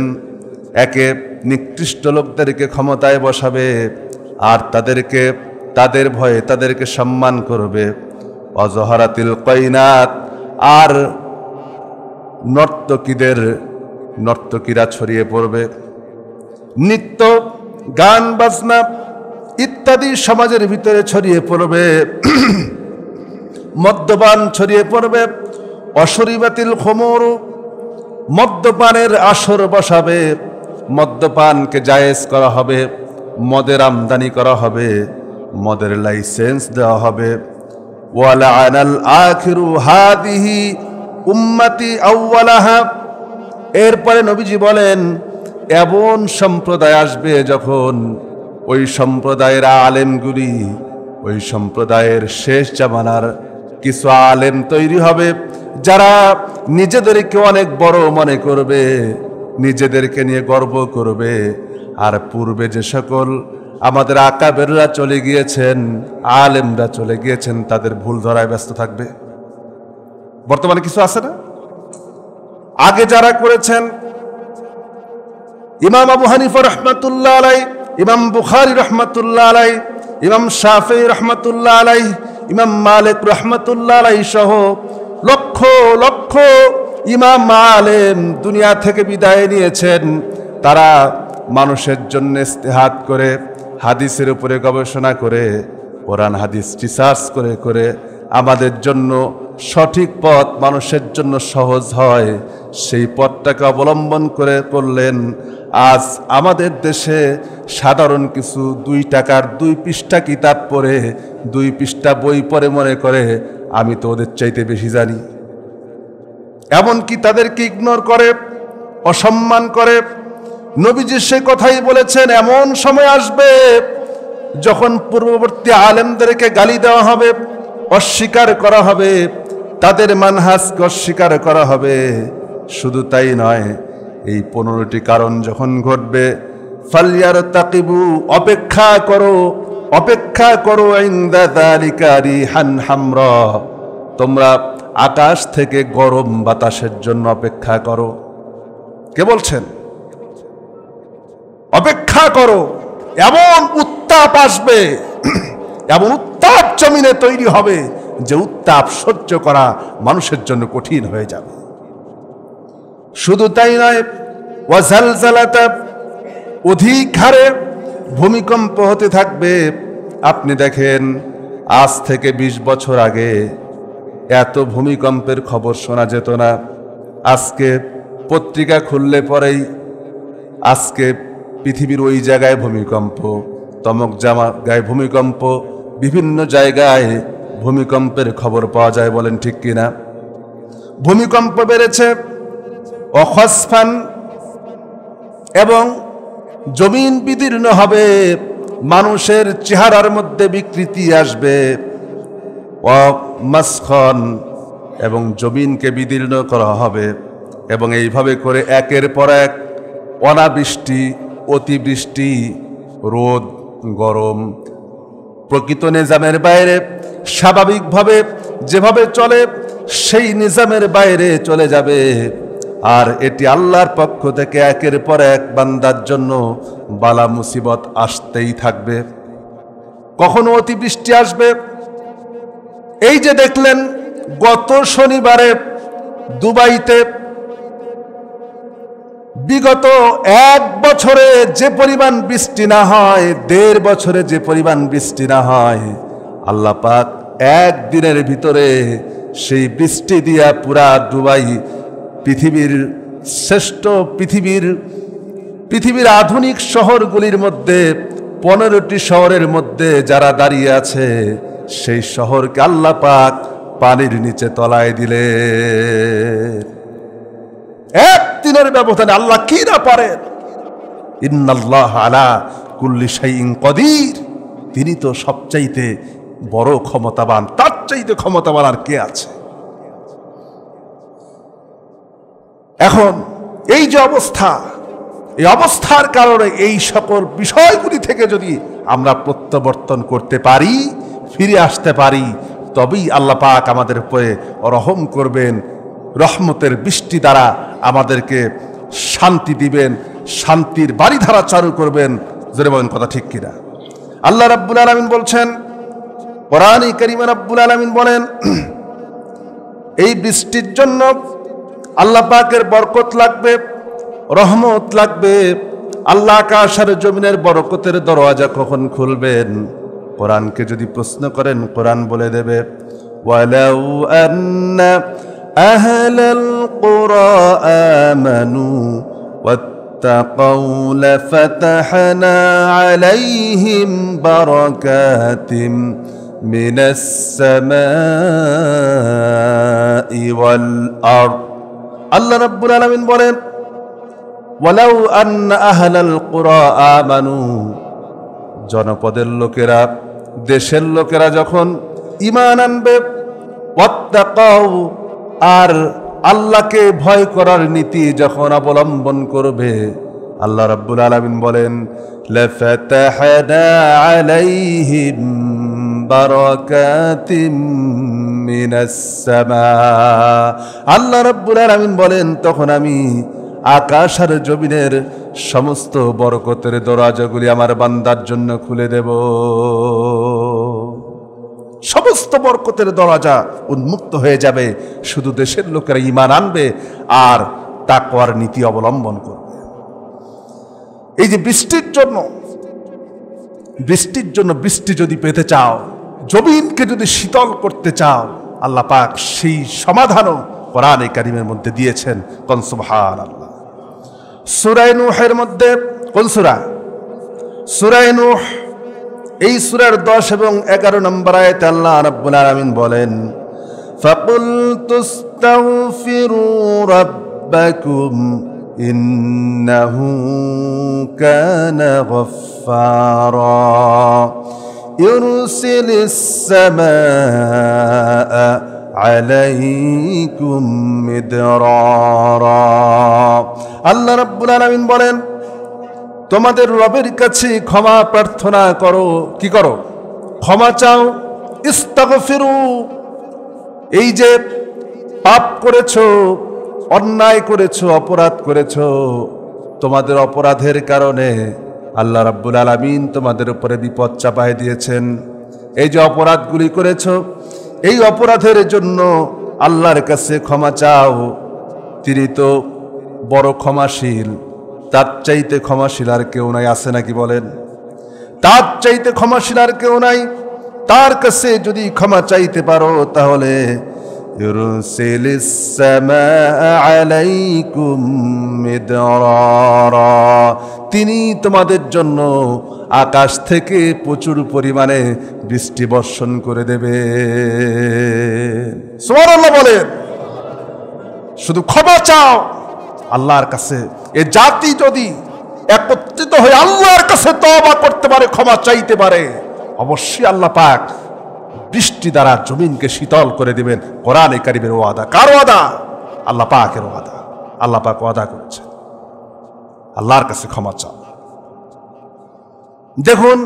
একে নিকৃষ্ট লোকদেরকে ক্ষমতায় বসাবে আর তাদেরকে, তাদের ভয়ে তাদেরকে সম্মান করবে। অজহরাতিল কয়নাত, আর নর্তকীরা ছড়িয়ে পড়বে। নৃত্য, গান বাজনা ইত্যাদি সমাজের ভিতরে ছড়িয়ে পড়বে। মদ্যপান ছড়িয়ে পড়বে। অশরিবাতিল খুমুর, মদ্যপানের আসর বসাবে, মদ্যপানকে জায়েজ করা হবে, মদের আমদানি করা হবে, মদের লাইসেন্স দেওয়া হবে। ওয়ালাআনাল আখিরু হাদিহি উম্মতি আউওয়ালাহা, এরপরে নবীজি বলেন এমন সম্প্রদায় আসবে যখন ওই সম্প্রদায়ের আলেমগুলি, ওই সম্প্রদায়ের শেষ জামানার কিছু আলেম তৈরি হবে যারা নিজেদেরকে অনেক বড় মনে করবে, নিজেদেরকে নিয়ে গর্ব করবে। আর পূর্বে যে সকল আমাদের আকাবেররা চলে গিয়েছেন, আলেমরা চলে গিয়েছেন, তাদের ভুল ধরায় ব্যস্ত থাকবে। বর্তমানে কিছু আছে না, আগে যারা করেছেন, ইমাম আবু হানিফা রহমাতুল্লাহ আলাই, ইমাম বুখারী রহমাতুল্লাহ আলাই, ইমাম শাফিঈ রহমাতুল্লাহ আলাই, ইমাম মালিক রহমাতুল্লাহ আলাই সহ লক্ষ লক্ষ ইমাম আলেম দুনিয়া থেকে বিদায় নিয়েছেন। তারা মানুষের জন্য ইস্তেহাদ করে, হাদিসের উপরে গবেষণা করে, কোরআন হাদিস রিসার্চ করে করে আমাদের জন্য সঠিক পথ মানুষের জন্য সহজ হয়, সেই পথটাকে অবলম্বন করে করলেন। আজ আমাদের দেশে সাধারণ কিছু 2 টাকার 2 পৃষ্ঠা কিতাব পড়ে, 2 পৃষ্ঠা বই পড়ে মনে করে আমি তো ওদের চাইতে বেশি জানি। এমনকি তাদেরকে ইগনোর করে, অসম্মান করে। নবীজি সে কথাই বলেছেন, এমন সময় আসবে যখন পূর্ববর্তী আলেমদেরকে গালি দেওয়া হবে, অস্বীকার করা হবে, তাদের মানহাজকে অস্বীকার করা হবে। শুধু তাই নয়, এই 15টি কারণ যখন ঘটবে, ফালইয়ারতাকিবু, অপেক্ষা করো, অপেক্ষা করো, ইনদা যালিকা রিহান হামরা, তোমরা আকাশ থেকে গরম বাতাসের জন্য অপেক্ষা করো। কে বলছেন? অপেক্ষা করো, এমন উত্তাপ আসবে, এমন উত্তাপ জমিনে তৈরি হবে যে উত্তাপ সহ্য করা মানুষের জন্য কঠিন হয়ে যাবে। শুধু তাই নয়, ওয়াজালজালাতা, অধিক হারে ভূমিকম্প হতে থাকবে। আপনি দেখেন, আজ থেকে 20 বছর আগে এত ভূমিকম্পের খবর শোনা যেত না। আজকে পত্রিকা খুললে পরেই আজকে পৃথিবীর ওই জায়গায় ভূমিকম্প, তমক জায়গায় ভূমিকম্প, বিভিন্ন জায়গায় ভূমিকম্পের খবর পাওয়া যায়। বলেন ঠিক কিনা? ভূমিকম্প বেড়েছে। অখসফান, এবং জমিন বিদীর্ণ হবে, মানুষের চেহারার মধ্যে বিকৃতি আসবে। মাসখন, এবং জমিনকে বিদীর্ণ করা হবে, এবং এইভাবে করে একের পর এক অনাবৃষ্টি, অতিবৃষ্টি, রোদ, গরম, প্রকৃত নিজামের বাইরে স্বাভাবিকভাবে যেভাবে চলে সেই নিজামের বাইরে চলে যাবে। আর এটি আল্লাহর পক্ষ থেকে একের পর এক বান্দার জন্য বালা মুসিবত আসতেই থাকবে। কখনো অতিবৃষ্টি আসবে। এই যে দেখলেন গত শনিবারে দুবাইতে বিগত 1 বছরে যে পরিমাণ বৃষ্টি না হয়, 1.5 বছরে যে পরিমাণ বৃষ্টি না হয়, আল্লাহ পাক একদিনের ভিতরে সেই বৃষ্টি দিয়া পুরা দুবাই, পৃথিবীর শ্রেষ্ঠ, পৃথিবীর আধুনিক শহরগুলির মধ্যে 15টি শহরের মধ্যে যারা দাঁড়িয়ে আছে, সেই শহরকে আল্লাহ পাক পানির নিচে তলায় দিলে। একদিনের ব্যবধানে আল্লাহ কি না পারেন। ইন্নাল্লাহ আলা কুল্লি শাইইন কদির। তিনি তো সবচাইতে বড় ক্ষমতাবান, তার চাইতে ক্ষমতাবান আর কে আছে? এখন এই যে অবস্থা, এই অবস্থার কারণে এই সকল বিষয়গুলি থেকে যদি আমরা প্রত্যাবর্তন করতে পারি, ফিরে আসতে পারি, তবেই আল্লাহ পাক আমাদের উপরে রহম করবেন, রহমতের বৃষ্টি দ্বারা আমাদেরকে শান্তি দিবেন, শান্তির বাড়িধারা চালু করবেন। জোরে বলেন কথা ঠিক কিনা? আল্লাহ রাব্বুল আলামিন বলছেন, কোরআনে কারীমে রাব্বুল আলামিন বলেন, এই বৃষ্টির জন্য আল্লাহ পাকের বরকত লাগবে, রহমত লাগবে। আল্লাহ আকাশ আর জমিনের বরকতের দরওয়াজা কখন খুলবেন? কোরআনকে যদি প্রশ্ন করেন, কোরআন বলে দেবে, ওয়ালাউ আন্না আহলাল কুরা আমানু ওয়াত্তাকাউ লাফাতাহনা আলাইহিম বারাকাতিম মিনাস সামাই ওয়াল আরদ। আল্লাহ রাব্বুল আলামিন বলেন, ওয়ালাউ আন্না আহলাল কুরা আমানু, জনপদের লোকেরা, দেশের লোকেরা যখন ঈমান আনবে, ওয়াত্তাকাউ, আর আল্লাহকে ভয় করার নীতি যখন অবলম্বন করবে, আল্লাহ রাব্বুল আলামিন বলেন, লাফাতাহনা আলাইহিম বারাকাতিম মিনাস সামা। আল্লাহ রাব্বুল আলামিন বলেন, তখন আমি আকাশ আর জমিনের সমস্ত বরকতের দরজাগুলি আমার বান্দার জন্য খুলে দেব। সমস্ত বরকতের দরজা উন্মুক্ত হয়ে যাবে, শুধু দেশের লোকেরা ঈমান আনবে আর তাকওয়ার নীতি অবলম্বন করবে। এই যে বৃষ্টির জন্য বৃষ্টি যদি পেতে চাও, জমিনকে যদি শীতল করতে চাও, আল্লাহ পাক সেই সমাধানও কোরআনে কারীমের মধ্যে দিয়েছেন। কোন সুবহানাল্লাহ। সূরা নূহের মধ্যে, কোন সূরা? সূরা নূহ। এই সূরার 10 এবং 11 নম্বর আয়াতে আল্লাহ রাব্বুল আলামিন বলেন, ফাকুলতুস্তাগফিরু রাব্বাকুম ইন্নাহু কানা গফফারা ইউরসিলিস সামাআ আলাইকুম মিদরারা। আল্লাহ রাব্বুল আলামিন বলেন, তোমাদের রবের কাছে ক্ষমা প্রার্থনা করো। কি করো? ক্ষমা চাও। ইস্তাগফিরু, এই যে পাপ করেছো, অন্যায় করেছো, অপরাধ করেছো, তোমাদের অপরাধের কারণে আল্লাহ রাব্বুল আলামিন তোমাদের উপরে বিপদ চাপায় দিয়েছেন। এই যে অপরাধগুলি করেছো, এই অপরাধের জন্য আল্লাহর কাছে ক্ষমা চাও। তিনি তো বড় ক্ষমাশীল, তার চাইতে ক্ষমাশীল আর কেউ নাই। আছে নাকি বলেন? তার চাইতে ক্ষমাশীল আর কেউ নাই। তার কাছে যদি ক্ষমা চাইতে পারো, তাহলে ইউরসিলিস সামাআ আলাইকুম মিদরারা, তিনি তোমাদের জন্য আকাশ থেকে প্রচুর পরিমাণে বৃষ্টি বর্ষণ করে দেবে। সুবহানাল্লাহ বলেন। শুধু ক্ষমা চাও আল্লাহর কাছে। এ জাতি যদি একত্রিত হয়ে আল্লাহর কাছে তওবা করতে পারে, ক্ষমা চাইতে পারে, অবশ্যই আল্লাহ পাক বৃষ্টি দ্বারা জমিনকে শীতল করে দিবেন। কোরআনে কারীমের ওয়াদা। কার ওয়াদা? আল্লাহ পাকের ওয়াদা। আল্লাহ পাক ওয়াদা করছে। আল্লাহর কাছে ক্ষমা চাও। দেখুন,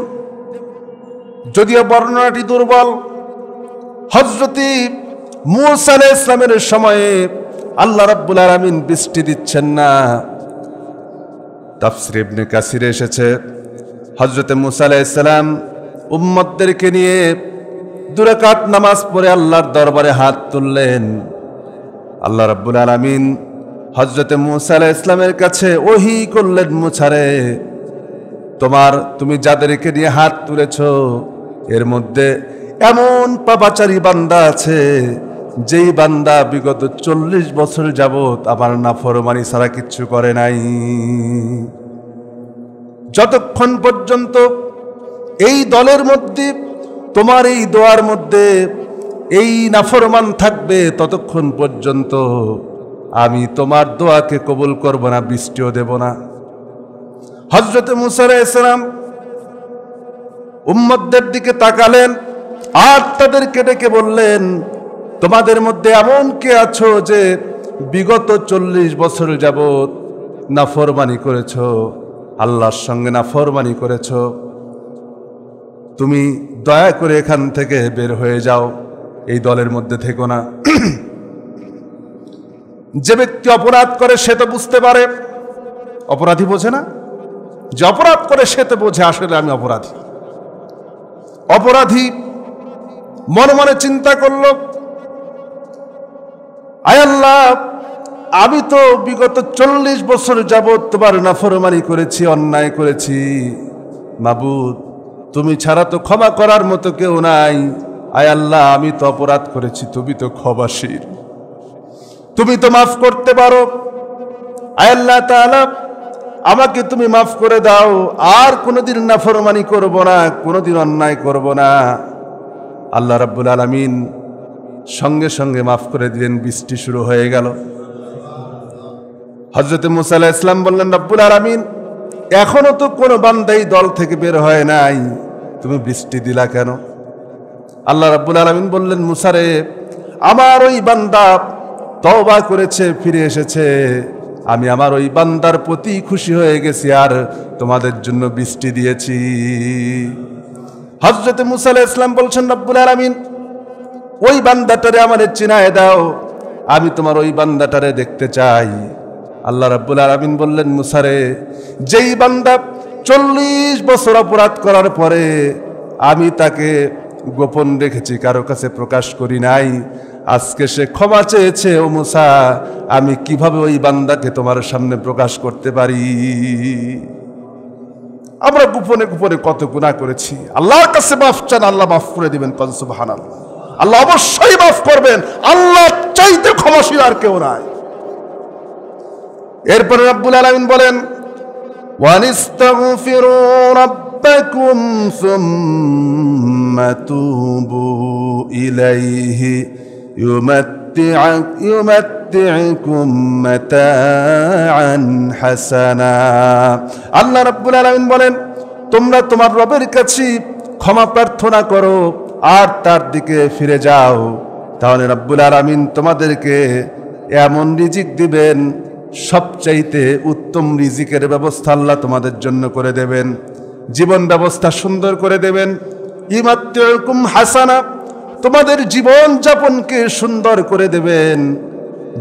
যদিও বর্ণনাটি দুর্বল, হযরত মূসা আলাইহিস সালামের সময়ে আল্লাহ রাব্বুল আলামিন বৃষ্টি দিচ্ছেন না। তাফসীর ইবনে কাসিরে এসেছে, হযরত মূসা আলাইহিস সালাম উম্মতদেরকে নিয়ে 2 রাকাত নামাজ পড়ে আল্লাহর দরবারে হাত তুললেন। আল্লাহ রাব্বুল আলামিন হযরত মূসা আলাইহিস সালামের কাছে ওহী করলেন, মূসা রে, তুমি যাদেরকে নিয়ে হাত তুলেছো এর মধ্যে এমন পাপাচারী বান্দা আছে যেই বান্দা বিগত 40 বছর যাবত আমার নাফরমানি ছাড়া কিচ্ছু করে নাই। যতক্ষণ পর্যন্ত এই দলের মধ্যে, তোমার এই দোয়ার মধ্যে এই নাফরমান থাকবে, ততক্ষণ পর্যন্ত আমি তোমার দোয়াকে কবুল করব না, বৃষ্টিও দেব না। হযরত মূসা আলাইহিস সালাম উম্মতদের দিকে তাকালেন আর তাদেরকে ডেকে বললেন, তোমাদের মধ্যে এমন কে আছো যে বিগত 40 বছর যাবত নাফরমানি করেছো, আল্লাহর সঙ্গে নাফরমানি করেছো? তুমি দয়া করে এখান থেকে বের হয়ে যাও, এই দলের মধ্যে থেকো না। যে ব্যক্তি অপরাধ করে সে তো বুঝতে পারে, অপরাধী বোঝে না? যে অপরাধ করে সে তো বোঝে আসলে আমি অপরাধী। অপরাধী মনে মনে চিন্তা করল, আয় আল্লাহ, আমি তো বিগত 40 বছর যাবত তোমার নাফরমানি করেছি, অন্যায় করেছি। মাবুদ, তুমি ছাড়া তো ক্ষমা করার মতো কেউ নাই। আয় আল্লাহ, আমি তো অপরাধ করেছি, তুমি তো ক্ষমাশীল, তুমি তো মাফ করতে পারো। আয় আল্লাহ তাআলা, আমাকে তুমি মাফ করে দাও, আর কোনোদিন নাফরমানি করব না, কোনোদিন অন্যায় করব না। আল্লাহ রাব্বুল আলামিন সঙ্গে সঙ্গে মাফ করে দিলেন, বৃষ্টি শুরু হয়ে গেল। হযরত মূসা আলাইহিস সালাম বললেন, রাব্বুল আলামিন, এখনো তো কোনো বান্দা এই দল থেকে বের হয় নাই, তুমি বৃষ্টি দিলা কেন? আল্লাহ রাব্বুল আলামিন বললেন, মূসা রে, আমার ওই বান্দা তওবা করেছে, ফিরে এসেছে, আমি আমার ওই বান্দার প্রতি খুশি হয়ে গেছি আর তোমাদের জন্য বৃষ্টি দিয়েছি। হযরত মূসা আলাইহিস সালাম বলছেন, রব্বুল আলামিন, ওই বান্দাটারে আমারে চিনায় দাও, আমি তোমার ওই বান্দাটারে দেখতে চাই। আল্লাহ রাব্বুল আলামিন বললেন, মূসা রে, যেই বান্দা 40 বছর অপরাধ করার পরে আমি তাকে গোপন রেখেছি, কারো কাছে প্রকাশ করি নাই, আজকে সে ক্ষমা চেয়েছে, ও মূসা, আমি কিভাবে ওই বান্দাকে তোমার সামনে প্রকাশ করতে পারি? আমরা গোপনে গোপনে কত গুনাহ করেছি, আল্লাহর কাছে মাফ চান, আল্লাহ মাফ করে দিবেন। কোন সুবহানাল্লাহ। আল্লাহ অবশ্যই মাফ করবেন, আল্লাহ চাইতে ক্ষমাশীল আর কেউ নাই। এরপরে রব্বুল আলামিন বলেন, ওয়ানিস্তাগফিরু রাব্বাকুম সুম্মা তুবু ইলাইহি ইউমাত্তিউকুম মাতাআন হাসানা। আল্লাহ রাব্বুল আলামিন বলেন, তোমরা তোমার রবের কাছে ক্ষমা প্রার্থনা করো আর তার দিকে ফিরে যাও, তাহলে রব্বুল আলামিন তোমাদেরকে এমন রিজিক দিবেন, সবচাইতে উত্তম রিজিকের ব্যবস্থা আল্লাহ তোমাদের জন্য করে দেবেন, জীবন ব্যবস্থা সুন্দর করে দেবেন। ইউমাত্তিউকুম হাসানা, তোমাদের জীবন যাপনকে সুন্দর করে দেবেন,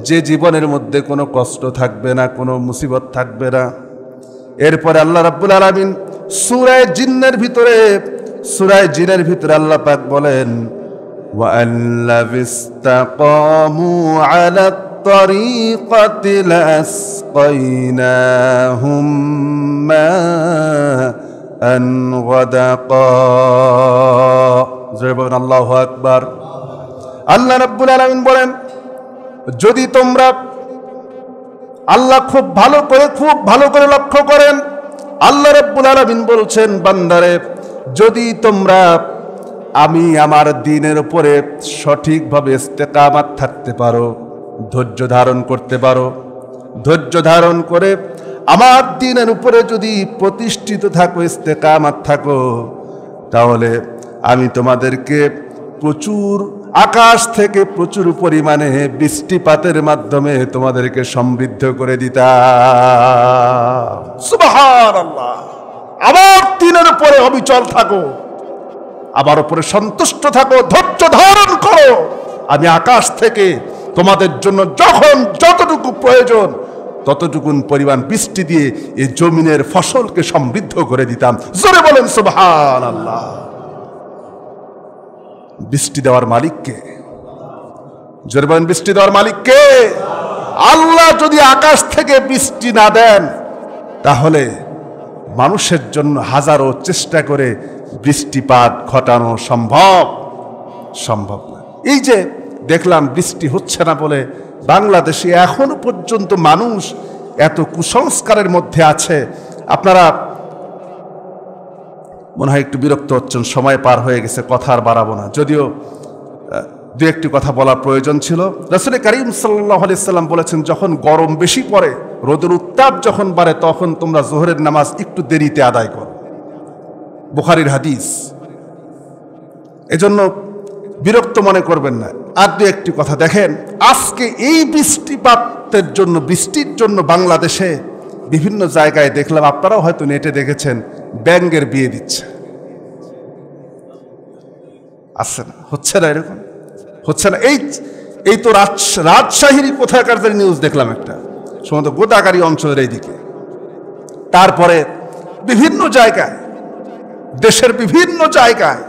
যে জীবনের মধ্যে কোনো কষ্ট থাকবে না, কোনো মুসিবত থাকবে না। এরপরে আল্লাহ রাব্বুল আলামিন সূরা জিনের ভিতরে আল্লাহ পাক বলেন, ওয়া আল্লাযিস্তাকামু আলা তরিকাতি লাসকাইনাহুম মাআন গাদাকা। জোরে বলেন আল্লাহু আকবার। আল্লাহ রাব্বুল আলামিন বলেন, যদি তোমরা, আল্লাহ খুব ভালো করে লক্ষ্য করেন, আল্লাহ রাব্বুল আলামিন বলছেন, বান্দারে, যদি তোমরা আমি আমার দ্বীনের উপরে সঠিকভাবে ইস্তেকামাত থাকতে পারো, ধৈর্য ধারণ করতে পারো, ধৈর্য ধারণ করে আমার দ্বীনের উপরে যদি প্রতিষ্ঠিত থাকো, ইস্তেকামাত থাকো, তাহলে আমি তোমাদেরকে প্রচুর আকাশ থেকে প্রচুর পরিমাণে বৃষ্টিপাতের মাধ্যমে তোমাদেরকে সমৃদ্ধ করে দিতাম। সুবহানাল্লাহ। আমার দ্বীনের উপরে অবিচল থাকো, আমার উপরে সন্তুষ্ট থাকো, ধৈর্য ধারণ করো, আমি আকাশ থেকে তোমাদের জন্য যখন যতটুকু প্রয়োজন ততটুকুন পরিমাণ বৃষ্টি দিয়ে এই জমিনের ফসলকে সমৃদ্ধ করে দিতাম। জোরে বলেন সুবহানাল্লাহ। বৃষ্টি দেওয়ার মালিককে, জোরে বলেন বৃষ্টি দেওয়ার মালিককে। আল্লাহ যদি আকাশ থেকে বৃষ্টি না দেন, তাহলে মানুষের জন্য হাজারো চেষ্টা করে বৃষ্টিপাত ঘটানো সম্ভব না। এই যে দেখলাম বৃষ্টি হচ্ছে না বলে বাংলাদেশে এখনো পর্যন্ত মানুষ এত কুসংস্কারের মধ্যে আছে। আপনারা মনে হয় একটু বিরক্ত হচ্ছেন, সময় পার হয়ে গেছে, কথা আর বাড়াবো না, যদিও দু একটি কথা বলার প্রয়োজন ছিল। রাসূল করিম সাল্লাল্লাহু আলাইহি সাল্লাম বলেছেন, যখন গরম বেশি পড়ে, রোদের উত্তাপ যখন বাড়ে, তখন তোমরা যোহরের নামাজ একটু দেরিতে আদায় করো। বুখারীর হাদিস। এজন্য বিরক্ত মনে করবেন না। আর দু একটি কথা দেখেন, আজকে এই বৃষ্টিপাতের জন্য, বৃষ্টির জন্য বাংলাদেশে বিভিন্ন জায়গায় দেখলাম, আপনারাও হয়তো নেটে দেখেছেন, ব্যাঙের বিয়ে দিচ্ছে। আসছে না, হচ্ছে না, এরকম হচ্ছে না। এই তো রাজশাহীর কোথাকার নিউজ দেখলাম, একটা সম্ভবত গোদাগাড়ি অঞ্চলের এইদিকে। তারপরে বিভিন্ন জায়গায়, দেশের বিভিন্ন জায়গায়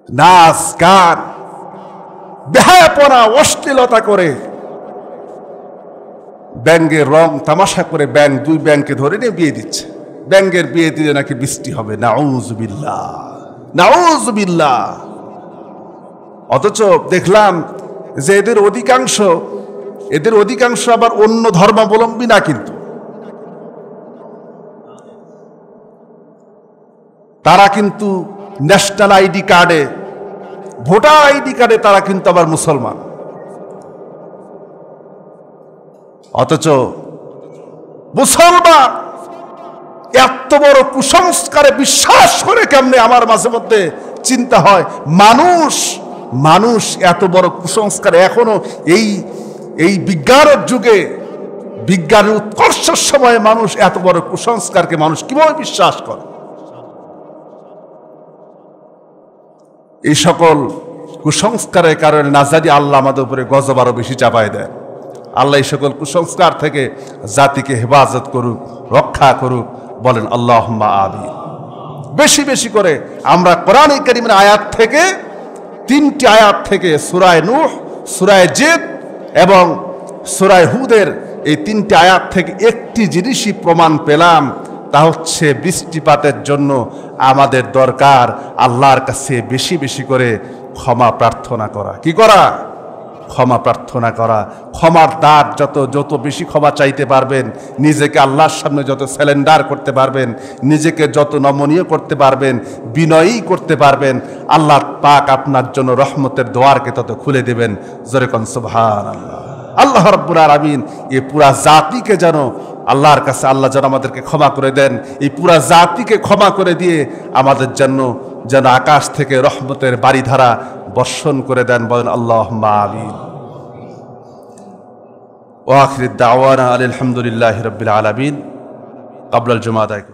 নাচ গান, বেহায়াপনা, অশ্লীলতা করে, ব্যাঙের রং তামাশা করে দুই ব্যাঙকে ধরে নিয়ে বিয়ে দিচ্ছে। ব্যাঙের বিয়ে দিলে নাকি বৃষ্টি হবে। নাউযুবিল্লাহ, নাউযুবিল্লাহ। অথচ দেখলাম যে এদের অধিকাংশ আবার অন্য ধর্মাবলম্বী না, কিন্তু তারা কিন্তু ন্যাশনাল আইডি কার্ডে, ভোটার আইডি কার্ডে তারা কিন্তু আবার মুসলমান। অথচ মুসলমান এত বড় কুসংস্কারে বিশ্বাস করে কেমনে, আমার মাঝে মধ্যে চিন্তা হয়, মানুষ এত বড় কুসংস্কারে এখনো এই বিজ্ঞানের যুগে, বিজ্ঞানের উৎকর্ষের সময়ে মানুষ এত বড় কুসংস্কারকে মানুষ কিভাবে বিশ্বাস করে? এই সকল কুসংস্কারের কারণে না জানি আল্লাহ আমাদের উপরে গজব আরো বেশি চাপায় দেয়। আল্লাহ এই সকল কুসংস্কার থেকে জাতিকে হেফাজত করুক, রক্ষা করুক, বলেন আল্লাহুম্মা আমিন। বেশি বেশি করে আমরা কোরআন কারীমের আয়াত থেকে, 3টি আয়াত থেকে, সূরা নূহ, সূরা জিন এবং সূরা হুদের এই 3টি আয়াত থেকে একটি জিনিসই প্রমাণ পেলাম, তা হচ্ছে বৃষ্টিপাতের জন্য আমাদের দরকার আল্লাহর কাছে বেশি বেশি করে ক্ষমা প্রার্থনা করা। কি করা? ক্ষমা প্রার্থনা করা। ক্ষমার দ্বার যত বেশি ক্ষমা চাইতে পারবেন, নিজেকে আল্লাহর সামনে যত স্যালেন্ডার করতে পারবেন, নিজেকে যত নমনীয় করতে পারবেন, বিনয়ী করতে পারবেন, আল্লাহ পাক আপনার জন্য রহমতের দোয়ারকে তত খুলে দেবেন। জোরে কোন সুবহানাল্লাহ। আল্লাহ রাব্বুল আলামিন এই পুরা জাতিকে যেন আল্লাহর কাছে, আল্লাহ যেন আমাদেরকে ক্ষমা করে দেন, এই পুরা জাতিকে ক্ষমা করে দিয়ে আমাদের জন্য যেন আকাশ থেকে রহমতের বারিধারা বর্ষণ করে দেন। বলেন আল্লাহুম্মা আমিন। ওয়া আখিরুদ দাওয়ানা আলহামদুলিল্লাহি রাব্বিল আলামিন। ক্বাবলাল জুমা আদায়।